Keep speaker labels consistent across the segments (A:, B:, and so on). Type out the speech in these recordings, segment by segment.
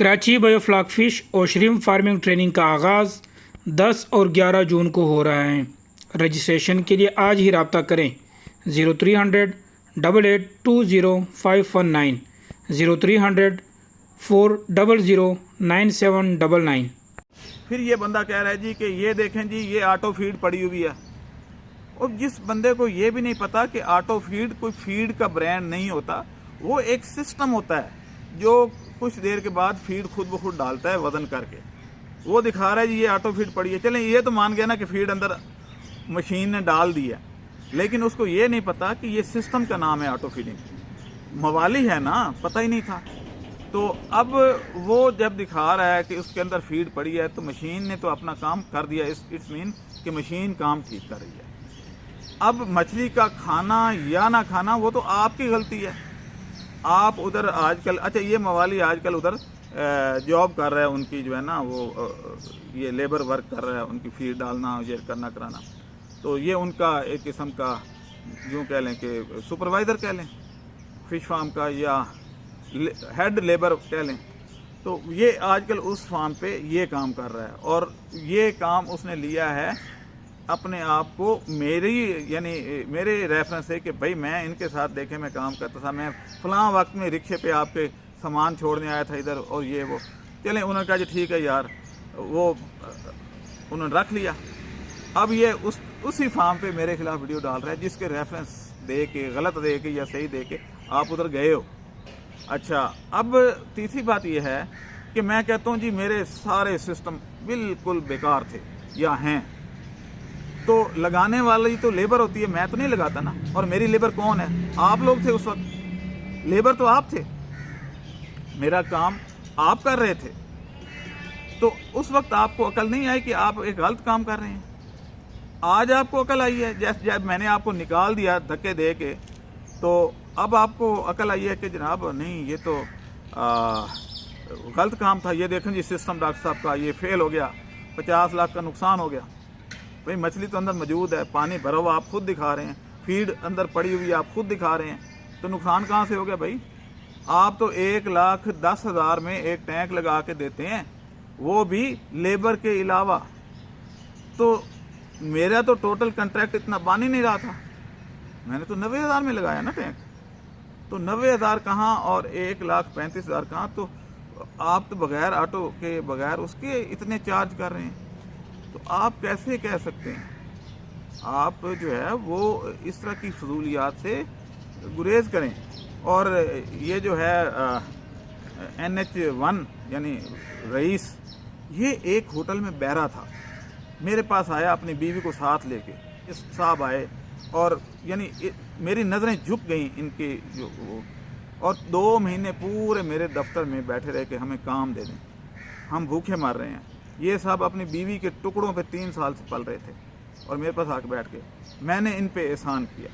A: Karachi بایوفلاک fish اور shrimp farming training کا آغاز 10 اور 11 جون کو ہو رہا ہے۔ رجسٹریشن کے لیے آج ہی رابطہ کریں 0300 8820 519 0300 400 9799۔
B: پھر یہ بندہ کہہ رہا ہے جی کہ یہ دیکھیں جی یہ آٹو فیڈ پڑی ہوئی ہے، اور جس بندے کو یہ بھی نہیں پتا کہ آٹو فیڈ کوئی فیڈ کا برانڈ نہیں ہوتا، وہ ایک سسٹم ہوتا ہے جو کچھ دیر کے بعد فیڈ خود بخود ڈالتا ہے وزن کر کے۔ وہ دکھا رہا ہے جی یہ آٹو فیڈ پڑی ہے، چلیں یہ تو مان گیا نا کہ فیڈ اندر مشین نے ڈال دی ہے، لیکن اس کو یہ نہیں پتا کہ یہ سسٹم کا نام ہے آٹو فیڈنگ۔ موالی ہے نا، پتہ ہی نہیں تھا۔ تو اب وہ جب دکھا رہا ہے کہ اس کے اندر فیڈ پڑی ہے تو مشین نے تو اپنا کام کر دیا، اٹس مین کہ مشین کام ٹھیک کر رہی ہے۔ اب مچھلی کا کھانا یا نہ کھانا وہ تو آپ کی غلطی ہے۔ آپ ادھر آج کل، اچھا یہ موالی آج کل ادھر جاب کر رہا ہے، ان کی جو ہے نا وہ یہ لیبر ورک کر رہا ہے، ان کی فیڈ ڈالنا یہ کرنا کرانا، تو یہ ان کا ایک قسم کا یوں کہہ لیں کہ سپروائزر کہہ لیں فش فارم کا، یا ہیڈ لیبر کہہ لیں۔ تو یہ آج کل اس فارم پہ یہ کام کر رہا ہے، اور یہ کام اس نے لیا ہے اپنے آپ کو میرے ریفرنس ہے کہ بھائی میں ان کے ساتھ دیکھیں میں کام کرتا تھا، میں فلاں وقت میں رکشے پہ آپ کے سامان چھوڑنے آیا تھا ادھر، اور یہ وہ چلیں انہوں نے کہا جی ٹھیک ہے یار، وہ انہوں نے رکھ لیا۔ اب یہ اسی فارم پہ میرے خلاف ویڈیو ڈال رہا ہے جس کے ریفرنس دے کے، غلط دے کے یا صحیح دے کے آپ ادھر گئے ہو۔ اچھا، اب تیسری بات یہ ہے کہ میں کہتا ہوں جی میرے سارے سسٹم بالکل بیکار تھے یا ہیں، تو لگانے والی تو لیبر ہوتی ہے، میں تو نہیں لگاتا نا، اور میری لیبر کون ہے؟ آپ لوگ تھے اس وقت، لیبر تو آپ تھے، میرا کام آپ کر رہے تھے۔ تو اس وقت آپ کو عقل نہیں آئی کہ آپ ایک غلط کام کر رہے ہیں۔ آج آپ کو عقل آئی ہے، جب میں نے آپ کو نکال دیا دھکے دے کے، تو اب آپ کو عقل آئی ہے کہ جناب نہیں یہ تو غلط کام تھا، یہ دیکھیں جی سسٹم ڈاکٹر صاحب کا یہ فیل ہو گیا، 50 لاکھ کا نقصان ہو گیا۔ بھئی مچھلی تو اندر موجود ہے، پانی بھرا ہوا آپ خود دکھا رہے ہیں، فیڈ اندر پڑی ہوئی آپ خود دکھا رہے ہیں، تو نقصان کہاں سے ہو گیا بھائی؟ آپ تو 1,10,000 میں ایک ٹینک لگا کے دیتے ہیں، وہ بھی لیبر کے علاوہ۔ تو میرا تو ٹوٹل کنٹریکٹ اتنا بن ہی نہیں رہا تھا، میں نے تو 90,000 میں لگایا نا ٹینک، تو 90,000 کہاں اور 1,35,000 کہاں؟ تو آپ تو بغیر آٹو کے، بغیر اس کے اتنے چارج کر رہے ہیں، تو آپ کیسے کہہ سکتے ہیں؟ آپ جو ہے وہ اس طرح کی فضولیات سے گریز کریں۔ اور یہ جو ہے NH1 یعنی رئیس، یہ ایک ہوٹل میں بیرا تھا، میرے پاس آیا اپنی بیوی کو ساتھ لے کے، اس صاحب آئے اور یعنی میری نظریں جھک گئیں ان کے جو، اور 2 مہینے پورے میرے دفتر میں بیٹھے رہے کہ ہمیں کام دے دیں، ہم بھوکے مر رہے ہیں۔ یہ صاحب اپنی بیوی کے ٹکڑوں پہ 3 سال سے پل رہے تھے، اور میرے پاس آ کے بیٹھ گئے۔ میں نے ان پہ احسان کیا،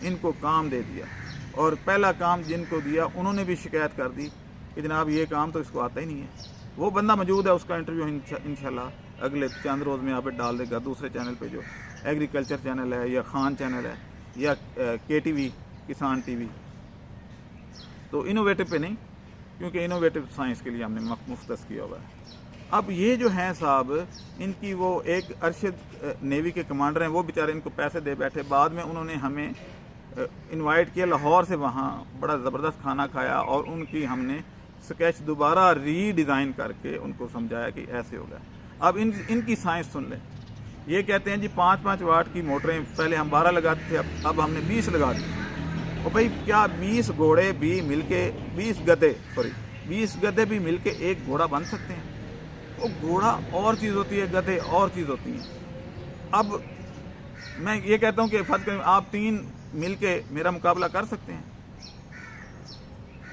B: ان کو کام دے دیا، اور پہلا کام جن کو دیا انہوں نے بھی شکایت کر دی کہ جناب یہ کام تو اس کو آتا ہی نہیں ہے۔ وہ بندہ موجود ہے، اس کا انٹرویو انشاءاللہ اگلے چند روز میں آپ ڈال دے گا دوسرے چینل پہ، جو ایگریکلچر چینل ہے یا خان چینل ہے یا KTV کسان TV۔ تو انوویٹو پہ نہیں، کیونکہ انوویٹو سائنس کے لیے ہم نے مختص کیا ہوا ہے۔ اب یہ جو ہیں صاحب، ان کی وہ ایک ارشد نیوی کے کمانڈر ہیں، وہ بیچارے ان کو پیسے دے بیٹھے، بعد میں انہوں نے ہمیں انوائٹ کیا لاہور سے، وہاں بڑا زبردست کھانا کھایا، اور ان کی ہم نے سکیچ دوبارہ ری ڈیزائن کر کے ان کو سمجھایا کہ ایسے ہوگا۔ اب ان کی سائنس سن لیں، یہ کہتے ہیں جی 5-5 واٹ کی موٹریں پہلے ہم 12 لگاتے تھے، اب ہم نے 20 لگا دی۔ اور بھائی کیا 20 گھوڑے بھی مل کے 20 گدھے بھی مل کے ایک گھوڑا بن سکتے ہیں؟ وہ گھوڑا اور چیز ہوتی ہے، گدھے اور چیز ہوتی ہیں۔ اب میں یہ کہتا ہوں کہ فرض کریں آپ 3 مل کے میرا مقابلہ کر سکتے ہیں؟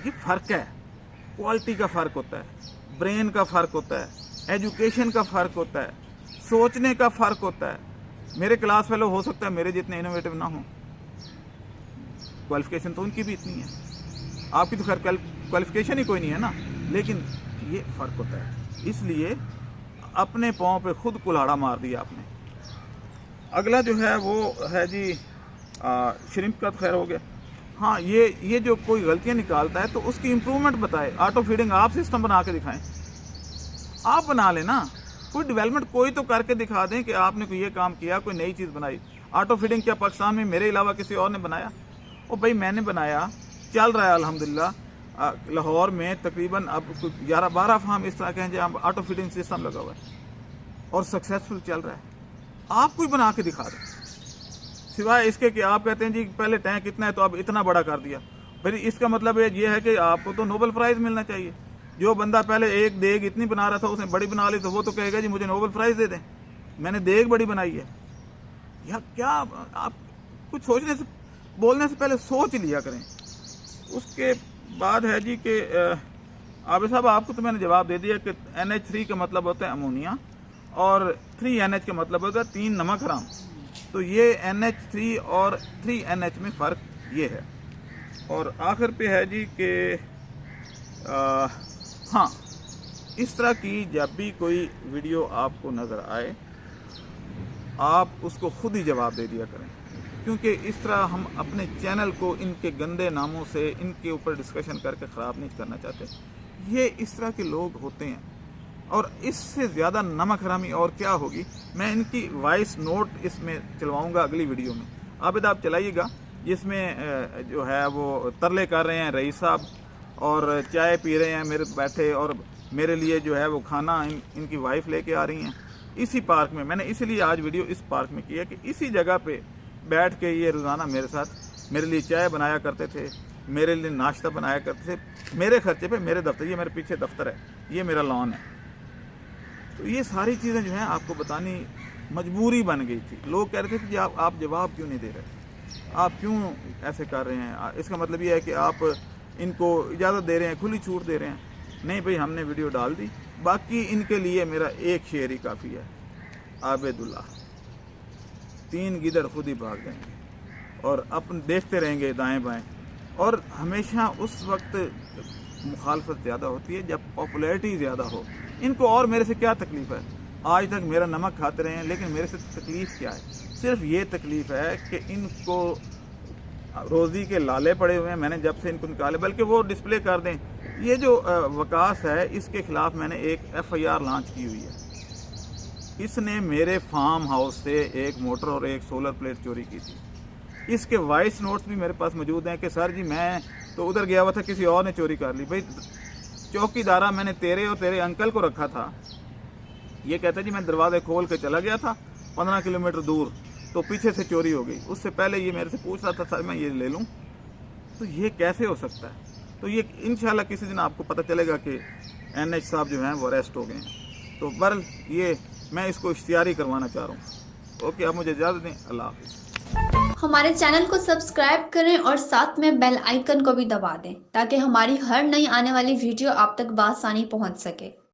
B: یہ فرق ہے، کوالٹی کا فرق ہوتا ہے، برین کا فرق ہوتا ہے، ایجوکیشن کا فرق ہوتا ہے، سوچنے کا فرق ہوتا ہے۔ میرے کلاس فیلو ہو سکتا ہے میرے جتنے انوویٹو نہ ہوں، کوالیفیکیشن تو ان کی بھی اتنی ہے، آپ کی تو خیر کوالیفیکیشن ہی کوئی نہیں ہے نا، لیکن یہ فرق ہوتا ہے۔ اس لیے اپنے پاؤں پہ خود کلاڑا مار دیا آپ نے۔ اگلا جو ہے وہ ہے جی شرمپ کا، تو خیر ہو گیا۔ ہاں یہ جو کوئی غلطیاں نکالتا ہے تو اس کی امپرومنٹ بتائے. آٹو فیڈنگ آپ سسٹم بنا کے دکھائیں, آپ بنا لیں نا. کوئی ڈیولپمنٹ کوئی تو کر کے دکھا دیں کہ آپ نے کوئی یہ کام کیا, کوئی نئی چیز بنائی. آٹو فیڈنگ کیا پاکستان میں میرے علاوہ کسی اور نے بنایا؟ او بھائی میں نے بنایا, چل رہا ہے الحمدللہ. لاہور میں تقریباً اب 11-12 فارم اس طرح کے ہیں جہاں آٹو فیڈنگ سسٹم لگا ہوا ہے اور سکسیسفل چل رہا ہے. آپ کوئی بنا کے دکھا دیں, سوائے اس کے کہ آپ کہتے ہیں جی پہلے ٹینک اتنا ہے تو اب اتنا بڑا کر دیا. پھر اس کا مطلب یہ ہے کہ آپ کو تو نوبل پرائز ملنا چاہیے. جو بندہ پہلے ایک دیگ اتنی بنا رہا تھا اس نے بڑی بنا لی تو وہ تو کہے گا جی مجھے نوبل پرائز دے دیں, میں نے دیگ بڑی بنائی ہے. یا کیا آپ کچھ سوچنے سے بولنے سے پہلے سوچ لیا کریں. اس کے بعد ہے جی کہ عابد صاحب آپ کو تو میں نے جواب دے دیا کہ NH3 کا مطلب ہوتا ہے امونیا اور 3NH کا مطلب ہوتا ہے 3 نمک حرام. تو یہ NH3 اور 3NH میں فرق یہ ہے. اور آخر پہ ہے جی کہ ہاں اس طرح کی جب بھی کوئی ویڈیو آپ کو نظر آئے آپ اس کو خود ہی جواب دے دیا کریں, کیونکہ اس طرح ہم اپنے چینل کو ان کے گندے ناموں سے ان کے اوپر ڈسکشن کر کے خراب نہیں کرنا چاہتے. یہ اس طرح کے لوگ ہوتے ہیں اور اس سے زیادہ نمک حرامی اور کیا ہوگی. میں ان کی وائس نوٹ اس میں چلواؤں گا اگلی ویڈیو میں. عابد آپ چلائیے گا, جس میں جو ہے وہ ترلے کر رہے ہیں رئیس صاحب اور چائے پی رہے ہیں میرے بیٹھے, اور میرے لیے جو ہے وہ کھانا ان کی وائف لے کے آ رہی ہیں اسی پارک میں. میں نے اسی لیے آج ویڈیو اس پارک میں کیا کہ اسی جگہ پہ بیٹھ کے یہ روزانہ میرے ساتھ میرے لیے چائے بنایا کرتے تھے, میرے لیے ناشتہ بنایا کرتے تھے, میرے خرچے پہ, میرے دفتر, یہ میرے پیچھے دفتر ہے, یہ میرا لان ہے. تو یہ ساری چیزیں جو ہیں آپ کو بتانی مجبوری بن گئی تھی. لوگ کہہ رہے تھے کہ جی آپ جواب کیوں نہیں دے رہے, آپ کیوں ایسے کر رہے ہیں. اس کا مطلب یہ ہے کہ آپ ان کو اجازت دے رہے ہیں, کھلی چھوٹ دے رہے ہیں. نہیں بھئی, ہم نے ویڈیو ڈال دی. باقی ان کے لیے میرا ایک شعر ہی کافی ہے. عابد اللہ, 3 گیدڑ خود ہی بھاگ جائیں گے اور اپن دیکھتے رہیں گے دائیں بائیں. اور ہمیشہ اس وقت مخالفت زیادہ ہوتی ہے جب پاپولیرٹی زیادہ ہو. ان کو اور میرے سے کیا تکلیف ہے؟ آج تک میرا نمک کھاتے رہے ہیں, لیکن میرے سے تکلیف کیا ہے؟ صرف یہ تکلیف ہے کہ ان کو روزی کے لالے پڑے ہوئے ہیں. میں نے جب سے ان کو نکالے, بلکہ وہ ڈسپلے کر دیں. یہ جو وکاس ہے اس کے خلاف میں نے ایک FIR لانچ کی ہوئی ہے. اس نے میرے فارم ہاؤس سے ایک موٹر اور ایک سولر پلیٹ چوری کی تھی. اس کے وائس نوٹس بھی میرے پاس موجود ہیں کہ سر جی میں تو ادھر گیا ہوا تھا, کسی اور نے چوری کر لی. بھائی چوکی دارہ میں نے تیرے اور تیرے انکل کو رکھا تھا. یہ کہتا جی میں دروازے کھول کے چلا گیا تھا 15 کلومیٹر دور, تو پیچھے سے چوری ہو گئی. اس سے پہلے یہ میرے سے پوچھ رہا تھا سر میں یہ لے لوں. تو یہ کیسے ہو سکتا ہے؟ تو یہ انشاءاللہ کسی دن آپ کو پتہ چلے گا کہ NH صاحب جو ہیں وہ اریسٹ ہو گئے ہیں. تو بہرحال یہ میں اس کو اشتہاری کروانا چاہ رہا ہوں. اوکے, آپ مجھے اجازت دیں. اللہ حافظ.
C: ہمارے چینل کو سبسکرائب کریں اور ساتھ میں بیل آئیکن کو بھی دبا دیں تاکہ ہماری ہر نئی آنے والی ویڈیو آپ تک بآسانی پہنچ سکے.